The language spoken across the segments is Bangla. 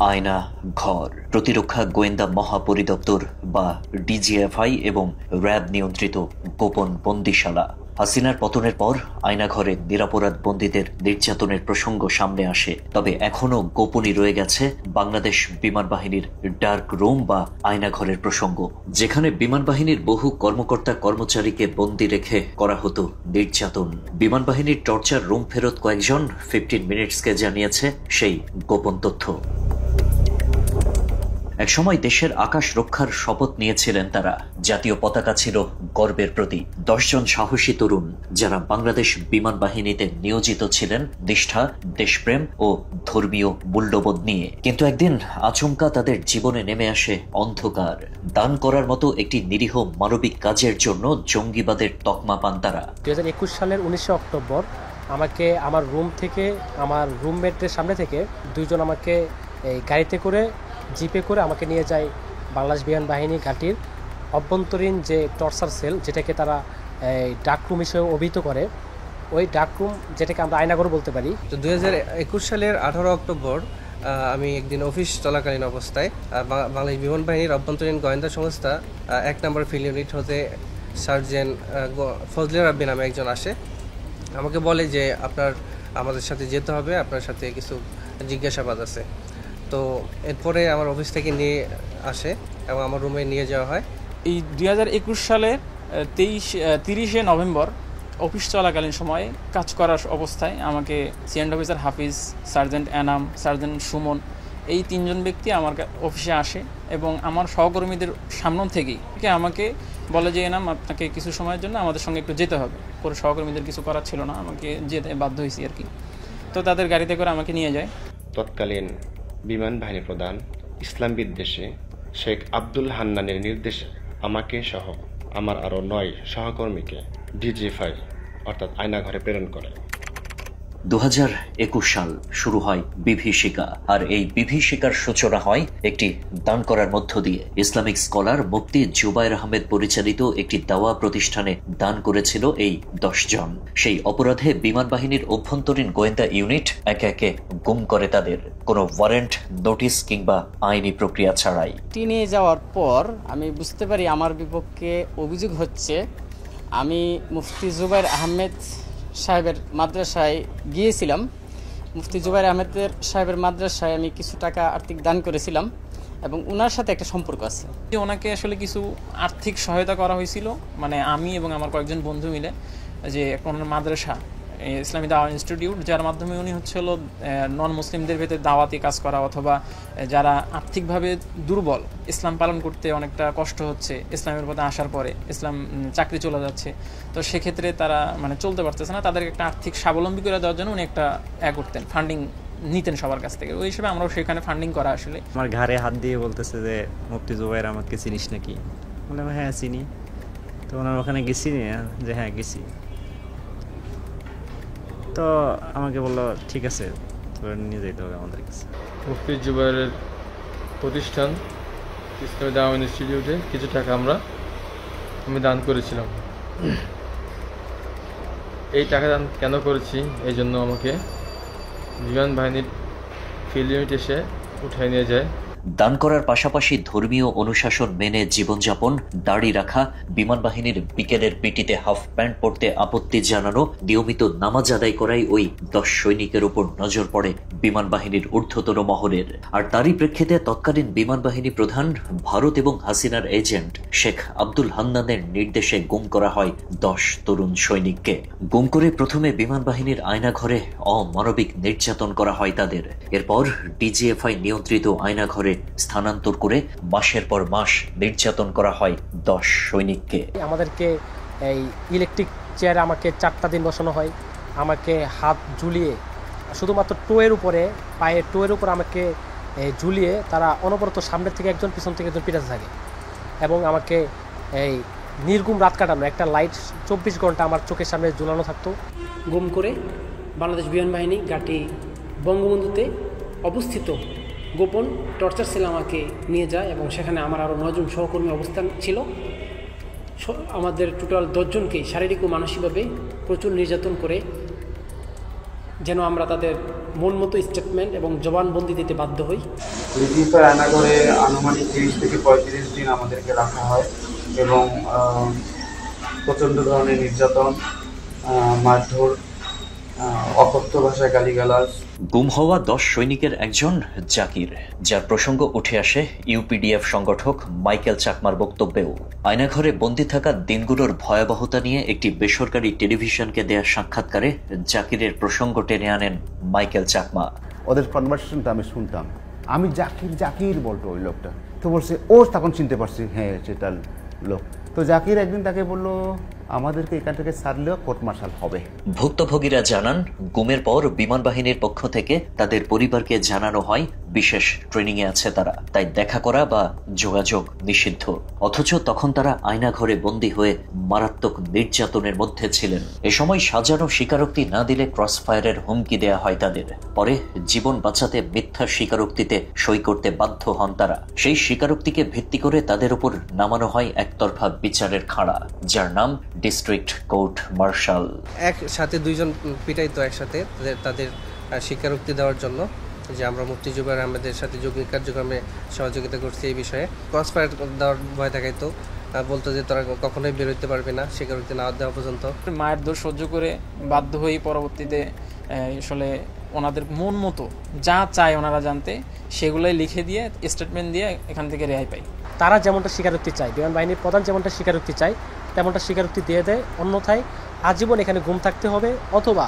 আয়না ঘর। প্রতিরক্ষা গোয়েন্দা মহাপরিদপ্তর বা ডিজিএফআই এবং র্যাব নিয়ন্ত্রিত গোপন বন্দিশালা। হাসিনার পতনের পর আয়নাঘরে নিরাপরাধ বন্দীদের নির্যাতনের প্রসঙ্গ সামনে আসে, তবে এখনও গোপনই রয়ে গেছে বাংলাদেশ বিমান বাহিনীর ডার্ক রুম বা আয়নাঘরের প্রসঙ্গ, যেখানে বিমান বাহিনীর বহু কর্মকর্তা কর্মচারীকে বন্দী রেখে করা হতো নির্যাতন। বিমান বাহিনীর টর্চার রুম ফেরত কয়েকজন 15 মিনিটসকে জানিয়েছে সেই গোপন তথ্য। একসময় দেশের আকাশ রক্ষার শপথ নিয়েছিলেন তারা। জাতীয় পতাকা ছিল গর্বের প্রতীক। 10 জন সাহসী তরুণ যারা বাংলাদেশ বিমান বাহিনীতে নিয়োজিত ছিলেন নিষ্ঠা, দেশপ্রেম ও ধর্মীয় মূল্যবোধ নিয়ে। কিন্তু একদিন আচমকা তাদের জীবনে নেমে আসে অন্ধকার। দান করার মতো একটি নিরীহ মানবিক কাজের জন্য জঙ্গিবাদের তকমা পান তারা। 2021 সালের 19 অক্টোবর আমাকে আমার রুম থেকে, আমার রুমমেটদের সামনে থেকে দুইজন আমাকে এই গাড়িতে করে, জিপে করে আমাকে নিয়ে যায় বাংলাদেশ বিমান বাহিনী ঘাঁটির অভ্যন্তরীণ যে টর্চার সেল, যেটাকে তারা ডার্ক রুম হিসেবে অভিহিত করে, ওই ডার্ক রুম, যেটাকে আমরা আয়নাঘর বলতে পারি। তো 2021 সালের 18 অক্টোবর আমি একদিন অফিস চলাকালীন অবস্থায় বাংলাদেশ বিমান বাহিনীর অভ্যন্তরীণ গোয়েন্দা সংস্থা 1 নম্বর ফিল্ড ইউনিট হতে সার্জেন্ট ফজলে রাব্বি নামে একজন আসে। আমাকে বলে যে আমাদের সাথে যেতে হবে, আপনার সাথে কিছু জিজ্ঞাসাবাদ আছে। তো এরপরে আমার অফিস থেকে নিয়ে আসে এবং আমার রুমে নিয়ে যাওয়া হয়। এই 2021 সালের 30 নভেম্বর অফিস চলাকালীন সময়ে কাজ করার অবস্থায় আমাকে সিএন্ড অফিসার হাফিজ, সার্জেন্ট এনাম, সার্জেন্ট সুমন, এই 3 জন ব্যক্তি আমার অফিসে আসে এবং আমার সহকর্মীদের সামনে থেকেই আমাকে বলে যে এনাম, আপনাকে কিছু সময়ের জন্য আমাদের সঙ্গে একটু যেতে হবে। পরে সহকর্মীদের কিছু করার ছিল না, আমাকে যেতে বাধ্য হয়েছি আর কি। তো তাদের গাড়িতে করে আমাকে নিয়ে যায়। তৎকালীন বিমান বাহিনী প্রধান ইসলাম বিদ্বেষী শেখ আব্দুল হান্নানের নির্দেশে আমাকে সহ আমার আরও 9 সহকর্মীকে ডিজিএফআই অর্থাৎ আয়নাঘরে প্রেরণ করে। 2021 সাল শুরু হয় বিভীষিকা, আর এই বিভীষিকার সূচনা হয় একটি দান করার মধ্য দিয়ে। ইসলামিক স্কলার মুফতি জুবায়ের আহমেদ পরিচালিত একটি দাওয়া প্রতিষ্ঠানে দান করেছিল এই 10 জন। সেই অপরাধে বিমান বাহিনীর অভ্যন্তরীণ গোয়েন্দা ইউনিট একে একে গুম করে তাদের, কোনো ওয়ারেন্ট, নোটিশ কিংবা আইনি প্রক্রিয়া ছাড়াই। নিয়ে যাওয়ার পর আমি বুঝতে পারি আমার বিপক্ষে অভিযোগ হচ্ছে আমি মুফতি জুবায়ের আহমেদ সাহেবের মাদ্রাসায় গিয়েছিলাম। মুফতি জুবায়ের আহমেদের সাহেবের মাদ্রাসায় আমি কিছু টাকা আর্থিক দান করেছিলাম এবং ওনার সাথে একটা সম্পর্ক আছে। ওনাকে আসলে কিছু আর্থিক সহায়তা করা হয়েছিল, মানে আমি এবং আমার কয়েকজন বন্ধু মিলে, যে ওনার মাদ্রাসা ইসলামী দাওয়া ইনস্টিটিউট, যার মাধ্যমে উনি নন মুসলিমদের ভেতরে দাওয়াতি কাজ করা, অথবা যারা আর্থিকভাবে দুর্বল, ইসলাম পালন করতে অনেকটা কষ্ট হচ্ছে, ইসলামের পথে আসার পরে ইসলাম চাকরি চলে যাচ্ছে, তো সেক্ষেত্রে তারা চলতে পারতেছে না, তাদেরকে একটা আর্থিক স্বাবলম্বী করে দেওয়ার জন্য উনি একটা করতেন, ফান্ডিং নিতেন সবার কাছ থেকে। ওই হিসেবে আমরাও সেখানে ফান্ডিং করা। আসলে আমার ঘাড়ে হাত দিয়ে বলতেছে যে মুফতি জুবায়ের আমাকে চিনিস নাকি? বললাম হ্যাঁ চিনি। তো ওনার ওখানে গেছি, যে হ্যাঁ গেছি। তো আমাকে বললো ঠিক আছে, তোরা নিয়ে যেতে হবে আমাদের কাছে। মুফতি জুবায়েরের প্রতিষ্ঠান ইসলামী দাওয়া ইনস্টিটিউটে কিছু টাকা আমি দান করেছিলাম। এই টাকা দান কেন করেছি, এই জন্য আমাকে বিমান বাহিনীর ফিল্ড ইউনিট এসে উঠায় নিয়ে যায়। দান করার পাশাপাশি ধর্মীয় অনুশাসন মেনে জীবনযাপন, দাড়ি রাখা, বিমান বাহিনীর বিকেলের পিটিতে হাফ প্যান্ট পরতে আপত্তি জানানো, নিয়মিত নামাজ আদায় করাই ওই 10 সৈনিকের উপর নজর পড়ে বিমান বাহিনীর ঊর্ধ্বতন মহলের। আর তারই প্রেক্ষিতে তৎকালীন বিমান বাহিনী প্রধান, ভারত এবং হাসিনার এজেন্ট শেখ আব্দুল হান্নানের নির্দেশে গুম করা হয় 10 তরুণ সৈনিককে। গুম করে প্রথমে বিমান বাহিনীর আয়নাঘরে অমানবিক নির্যাতন করা হয় তাদের। এরপর ডিজিএফআই নিয়ন্ত্রিত আয়নাঘরে স্থানান্তর করে মাসের পর মাস নির্যাতন করা হয় 10 সৈনিককে। আমাদেরকে এই ইলেকট্রিক চেয়ারে আমাকে 4টা দিন বসানো হয়। আমাকে হাত ঝুলিয়ে, শুধুমাত্র টোয়ের উপরে, পায়ের টোয়ের উপর আমাকে ঝুলিয়ে তারা অনবরত সামনের থেকে একজন, পিছন থেকে একজন পিটাতে থাকে এবং আমাকে এই নির্গুম রাত কাটানো, একটা লাইট 24 ঘন্টা আমার চোখের সামনে ঝুলানো থাকতো। গুম করে বাংলাদেশ বিমান বাহিনী ঘাঁটি বঙ্গবন্ধুতে অবস্থিত গোপন টর্চার সেল আমাকে নিয়ে যায় এবং সেখানে আমার আরও 9 জন সহকর্মী অবস্থান ছিল। আমাদের টোটাল 10 জনকে শারীরিক ও মানসিকভাবে প্রচুর নির্যাতন করে যেন আমরা তাদের মন মতো স্টেটমেন্ট এবং জবানবন্দি দিতে বাধ্য হই। ডিজিএফআই আয়নাঘরে আনুমানিক 30 থেকে 35 দিন আমাদেরকে রাখা হয় এবং প্রচণ্ড ধরনের নির্যাতন, মারধর, অকথ্য ভাষায় গালিগালাজ। গুম হওয়া 10 সৈনিকের একজন জাকির, যার প্রসঙ্গ উঠে আসে ইউপিডিএফ সংগঠক মাইকেল চাকমার বক্তব্যেও। আয়নাঘরে বন্দী থাকা দিনগুলোর ভয়াবহতা নিয়ে একটি বেসরকারি টেলিভিশনকে দেয়া সাক্ষাৎকারে জাকিরের প্রসঙ্গ টেনে আনেন মাইকেল চাকমা। ওদের কনভারসেশনটা আমি শুনতাম, আমি জাকির জাকির বলতো ওই লোকটা, তো বলছে ও তখন চিনতে পারছি হ্যাঁ সেটার লোক। তো জাকির একদিন তাকে বললো আমাদেরকে এখান থেকে ছাড়লেও কোর্ট মার্শাল হবে। ভুক্তভোগীরা জানান, গুমের পর বিমান বাহিনীর পক্ষ থেকে তাদের পরিবারকে জানানো হয় বিশেষ ট্রেনিংয়ে আছে তারা, তাই দেখা করা বা যোগাযোগ নিষিদ্ধ। অথচ তখন তারা আয়নাঘরে বন্দী হয়ে মারাত্মক নির্যাতনের মধ্যে ছিলেন। এ সময় সাজানো স্বীকারোক্তি না দিলে ক্রসফায়ারের হুমকি দেয়া হয় তাদের। পরে জীবন বাঁচাতে মিথ্যা স্বীকারোক্তিতে সই করতে বাধ্য হন তারা। সেই স্বীকারোক্তিকে ভিত্তি করে তাদের উপর নামানো হয় একতরফা বিচারের খাড়া, যার নাম ডিস্ট্রিক্ট কোর্ট মার্শাল। একসাথে দুইজন পিটাইতো একসাথে তাদের স্বীকারোক্তি দেওয়ার জন্য যে আমরা মুফতি জুবায়ের আহমেদের সাথে যৌক্তিক কার্যক্রমে সহযোগিতা করছি। এই বিষয়ে ক্রসফায়ার দেওয়ার ভয় দেখাইতো, বলতো যে তোরা কখনোই বের হইতে পারবি না স্বীকারোক্তি না দেওয়া পর্যন্ত। মায়ের দোষ সহ্য করে বাধ্য হয়ে পরবর্তীতে আসলে ওনাদের মন মতো যা চায় ওনারা জানতে সেগুলোই লিখে দিয়ে স্টেটমেন্ট দিয়ে এখান থেকে রেহাই পাই। তারা যেমনটা স্বীকারোক্তি চায়, বিমান বাহিনীর প্রধান যেমনটা স্বীকারোক্তি চায় তেমনটা স্বীকারোক্তি দিয়ে দেয়, অন্যথায় আজীবন এখানে গুম থাকতে হবে অথবা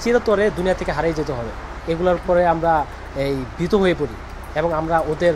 চিরতরে দুনিয়া থেকে হারিয়ে যেতে হবে। এগুলোর পরে আমরা ভীত হয়ে পড়ি এবং আমরা ওদের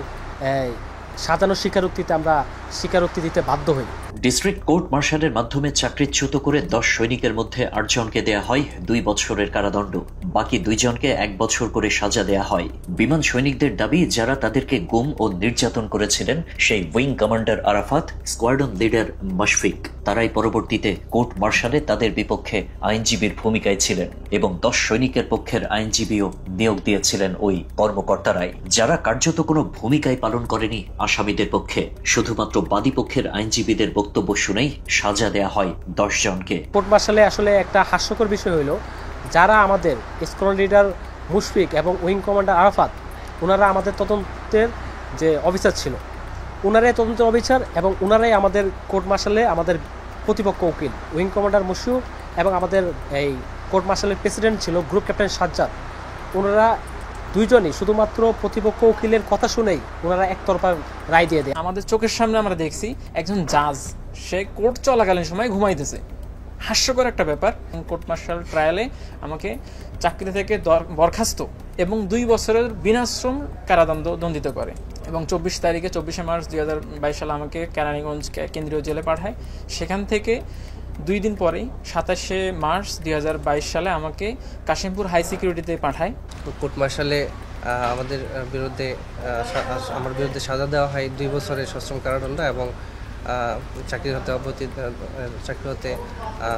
সাজানো স্বীকারোক্তিতে আমরা স্বীকারোক্তি দিতে বাধ্য হই। ডিস্ট্রিক্ট কোর্ট মার্শালের মাধ্যমে চাকরিচ্যুত করে 10 সৈনিকের মধ্যে 8 জনকে দেয়া হয় 2 বছরের কারাদণ্ড, বাকি 2 জনকে 1 বছর করে সাজা দেয়া হয়। বিমান সৈনিকদের দাবি, যারা তাদেরকে গুম ও নির্যাতন করেছিলেন সেই wing commander Arafat, squadron leader Mashfiq, তারাই পরবর্তীতে কোর্ট মার্শালে তাদের বিপক্ষে আইনজীবীর ভূমিকায় ছিলেন এবং 10 সৈনিকের পক্ষের আইনজীবীও নিয়োগ দিয়েছিলেন ওই কর্মকর্তারাই, যারা কার্যত কোনো ভূমিকাই পালন করেনি আসামিদের পক্ষে। শুধুমাত্র বাদী পক্ষের আইনজীবীদের বক্তব্য শুনেই সাজা দেয়া হয় 10 জনকে। কোর্ট মার্শালে আসলে একটা হাস্যকর বিষয় হলো, যারা আমাদের স্কোয়াড্রন লিডার মুশফিক এবং উইং কমান্ডার আরাফাত, ওনারা আমাদের তদন্তের যে অফিসার ছিল, ওনারাই তদন্তের অফিসার এবং ওনারাই আমাদের কোর্ট মার্শালে আমাদের প্রতিপক্ষ উকিল। উইং কমান্ডার মুশফিক এবং আমাদের এই কোর্ট মার্শালের প্রেসিডেন্ট ছিল গ্রুপ ক্যাপ্টেন সাজ্জাদ। ওনারা দুইজনই শুধুমাত্র প্রতিপক্ষ উকিলের কথা শুনেই ওনারা একতরফা রায় দিয়ে দেয়। আমাদের চোখের সামনে আমরা দেখছি একজন জাজ সে কোর্ট চলাকালীন সময় ঘুমাইতেছে। হাস্যকর একটা ব্যাপার। কোর্ট মার্শাল ট্রায়ালে আমাকে চাকরি থেকে বরখাস্ত এবং 2 বছরের বিনাশ্রম কারাদণ্ডিত করে এবং 24শে মার্চ 2022 সালে আমাকে কেরানীগঞ্জ কেন্দ্রীয় জেলে পাঠায়। সেখান থেকে 2 দিন পরেই 27শে মার্চ 2022 সালে আমাকে কাশিমপুর হাই সিকিউরিটিতে পাঠায়। কোর্ট মার্শালে আমার বিরুদ্ধে সাজা দেওয়া হয় 2 বছরের সশ্রম কারাদণ্ড এবং চাকরি হতে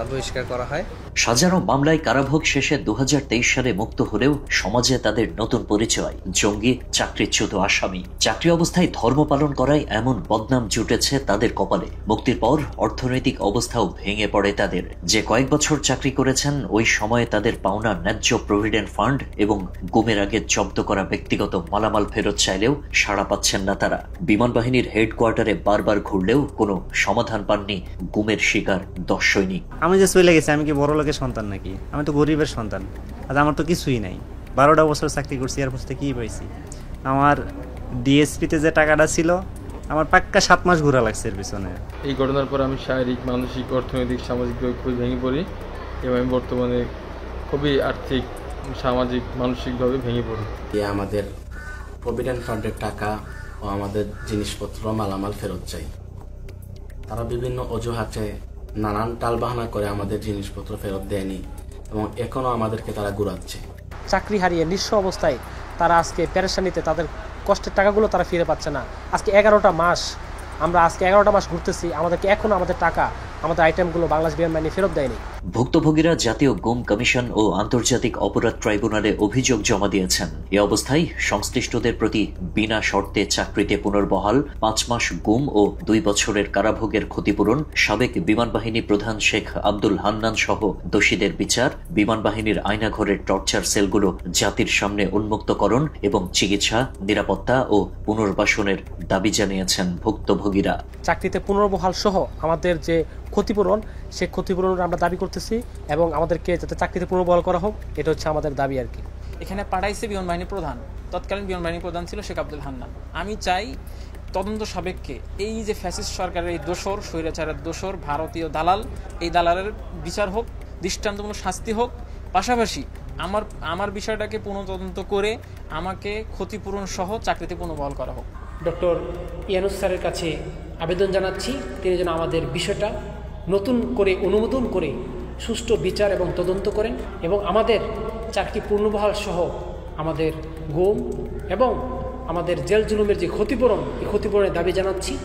বহিষ্কার করা হয়। সাজানো মামলায় কারাভোগ শেষে 2023 সালে মুক্ত হলেও সমাজে তাদের নতুন পরিচয় জঙ্গি, চাকরিচ্যুত আসামি। চাকরি অবস্থায় ধর্ম পালন করায় এমন বদনাম জুটেছে তাদের কপালে। মুক্তির পর অর্থনৈতিক অবস্থাও ভেঙে পড়ে তাদের। যে কয়েক বছর চাকরি করেছেন ওই সময়ে তাদের পাওনা ন্যায্য প্রভিডেন্ট ফান্ড এবং গুমের আগে জব্দ করা ব্যক্তিগত মালামাল ফেরত চাইলেও সাড়া পাচ্ছেন না তারা। বিমান বাহিনীর হেডকোয়ার্টারে বারবার ঘুরলেও কোনো সমাধান পাননি গুমের শিকার 10 সৈনিক। আমি যে চলে গেছি, আমি কি বড় লোকের সন্তান নাকি? আমি তো গরিবের সন্তান। আর আমার তো কিছুই নাই। 12টা বছর চাকরি করছি, এর মধ্যে কি পাইছি? আমার ডিএসপিতে যে টাকাটা ছিল, আমার পাক্কা 7 মাস ঘোরা লাগছে এর পিছনে। এই ঘটনার পর আমি শারীরিক, মানসিক, অর্থনৈতিক, সামাজিকভাবে খুবই ভেঙে পড়ি এবং আমি বর্তমানে খুবই আর্থিক, সামাজিক, মানসিকভাবে ভেঙে পড়ি। আমাদের প্রভিডেন্ট ফান্ডের টাকা ও আমাদের জিনিসপত্র মালামাল ফেরত চাই। তারা বিভিন্ন অজুহাতে নানান টালবাহানা করে আমাদের জিনিসপত্র ফেরত দেয়নি এবং এখনও আমাদেরকে তারা ঘুরাচ্ছে। চাকরি হারিয়ে নিঃস্ব অবস্থায় তারা আজকে পেরেশানিতে তাদের কষ্টের টাকাগুলো তারা ফিরে পাচ্ছে না। আজকে 11টা মাস আমরা ঘুরতেছি, আমাদেরকে এখনও আমাদের টাকা, আমাদের আইটেমগুলো বাংলাদেশ বিমান বাহিনী ফেরত দেয়নি। ভুক্তভোগীরা জাতীয় গুম কমিশন ও আন্তর্জাতিক অপরাধ ট্রাইব্যুনালে অভিযোগ জমা দিয়েছেন। এ অবস্থায় সংশ্লিষ্টদের প্রতি বিনা শর্তে চাকরিতে পুনর্বহাল, 5 মাস গুম ও 2 বছরের কারাভোগের ক্ষতিপূরণ, সাবেক বিমান বাহিনী প্রধান শেখ আব্দুল হান্নান সহ দোষীদের বিচার, বিমান বাহিনীর আয়নাঘরের টর্চার সেলগুলো জাতির সামনে উন্মুক্তকরণ এবং চিকিৎসা, নিরাপত্তা ও পুনর্বাসনের দাবি জানিয়েছেন ভুক্তভোগীরা। চাকরিতে পুনর্বহাল সহ আমাদের যে ক্ষতিপূরণ, সেই ক্ষতিপূরণ আমরা দাবি করতেছি এবং আমাদেরকে যাতে চাকরিতে পুনর্বহাল করা হোক, এটা হচ্ছে আমাদের দাবি আর কি। এখানে পাঠাইছে বিমান বাহিনী প্রধান, তৎকালীন বিমান বাহিনী প্রধান ছিল শেখ আব্দুল হান্নান। আমি চাই তদন্ত সাপেক্ষে এই যে ফ্যাসিস্ট সরকারের এই দোসর, স্বৈরাচারের দোসর, ভারতীয় দালাল, এই দালালের বিচার হোক, দৃষ্টান্তমূলক শাস্তি হোক। পাশাপাশি আমার বিষয়টাকে পুনঃতদন্ত করে আমাকে ক্ষতিপূরণ সহ চাকরিতে পুনর্বহাল করা হোক। ডক্টর ইয়ানুস স্যারের কাছে আবেদন জানাচ্ছি, তিনি যেন আমাদের বিষয়টা নতুন করে অনুমোদন করে সুষ্ঠু বিচার এবং তদন্ত করেন এবং আমাদের চাকরি পুনর্বহাল সহ আমাদের গুম এবং আমাদের জেল জুলুমের যে ক্ষতিপূরণ, এই ক্ষতিপূরণের দাবি জানাচ্ছি।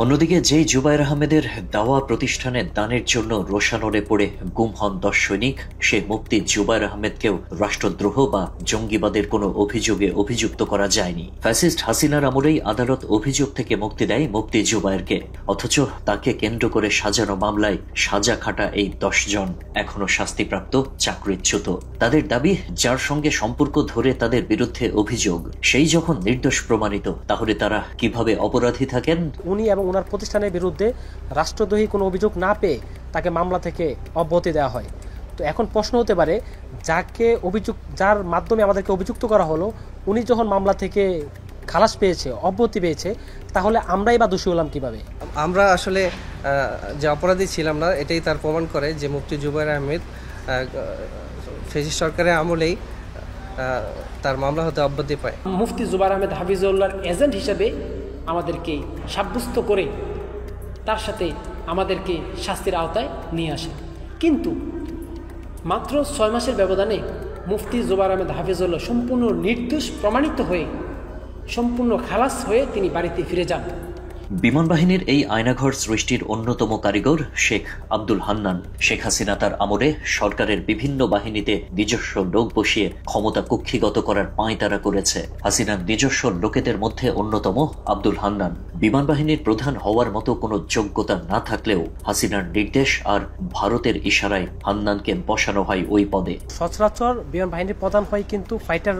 অন্যদিকে যেই জুবায়ের আহমেদের দাওয়া প্রতিষ্ঠানে দানের জন্য রোশানলে পড়ে গুম হন 10 সৈনিক, সে মুফতি জুবায়ের আহমেদকেও রাষ্ট্রদ্রোহ বা জঙ্গিবাদের কোনো অভিযোগে অভিযুক্ত করা যায়নি। ফ্যাসিস্ট হাসিনার আমলেই আদালত অভিযোগ থেকে মুক্তি দেয় মুফতি জুবায়েরকে, অথচ তাকে কেন্দ্র করে সাজানো মামলায় সাজা খাটা এই 10 জন এখনো শাস্তিপ্রাপ্ত চাকরিচ্যুত। তাদের দাবি, যার সঙ্গে সম্পর্ক ধরে তাদের বিরুদ্ধে অভিযোগ, সেই যখন নির্দোষ প্রমাণিত, তাহলে তারা কিভাবে অপরাধী থাকেন? উনি এবং ওনার প্রতিষ্ঠানের বিরুদ্ধে রাষ্ট্রদ্রোহী কোনো অভিযোগ না পেয়ে তাকে মামলা থেকে অব্যাহতি দেওয়া হয়। তো এখন প্রশ্ন হতে পারে, যার মাধ্যমে আমাদেরকে অভিযুক্ত করা হলো, উনি যখন মামলা থেকে খালাস পেয়েছে, অব্যাহতি পেয়েছে, তাহলে আমরাই বা দোষী হলাম কিভাবে? আমরা আসলে যে অপরাধী ছিলাম না, এটাই তার প্রমাণ করে যে মুফতি জুবায়ের আহমেদ ফ্যাসিস্ট সরকারের আমলেই তার মামলা হতে অব্যাহতি পায়। মুফতি জুবায়ের আহমেদ হাফিজউল্লাহর এজেন্ট হিসেবে আমাদেরকে সাব্যস্ত করে তার সাথে আমাদেরকে শাস্তির আওতায় নিয়ে আসে। কিন্তু মাত্র 6 মাসের ব্যবধানে মুফতি জুবায়ের আহমেদ হাফিজউল্লাহ সম্পূর্ণ নির্দোষ প্রমাণিত হয়ে, সম্পূর্ণ খালাস হয়ে তিনি বাড়িতে ফিরে যান। বিমান বাহিনীর এই আয়নাঘর সৃষ্টির অন্যতম কারিগর শেখ আব্দুল হান্নান। শেখ হাসিনা তার আমলে সরকারের বিভিন্ন বাহিনীতে নিজস্ব লোক বসিয়ে ক্ষমতা কুক্ষিগত করার পাঁয়তারা করেছে। হাসিনার নিজস্ব লোকেদের মধ্যে অন্যতম আব্দুল হান্নান। বিমান বাহিনীর প্রধান হওয়ার মতো কোনো যোগ্যতা না থাকলেও হাসিনার নির্দেশ আর ভারতের ইশারায় হান্নানকে বসানো হয় ওই পদে। সচরাচর বিমান বাহিনীর প্রধান হয় কিন্তু ফাইটার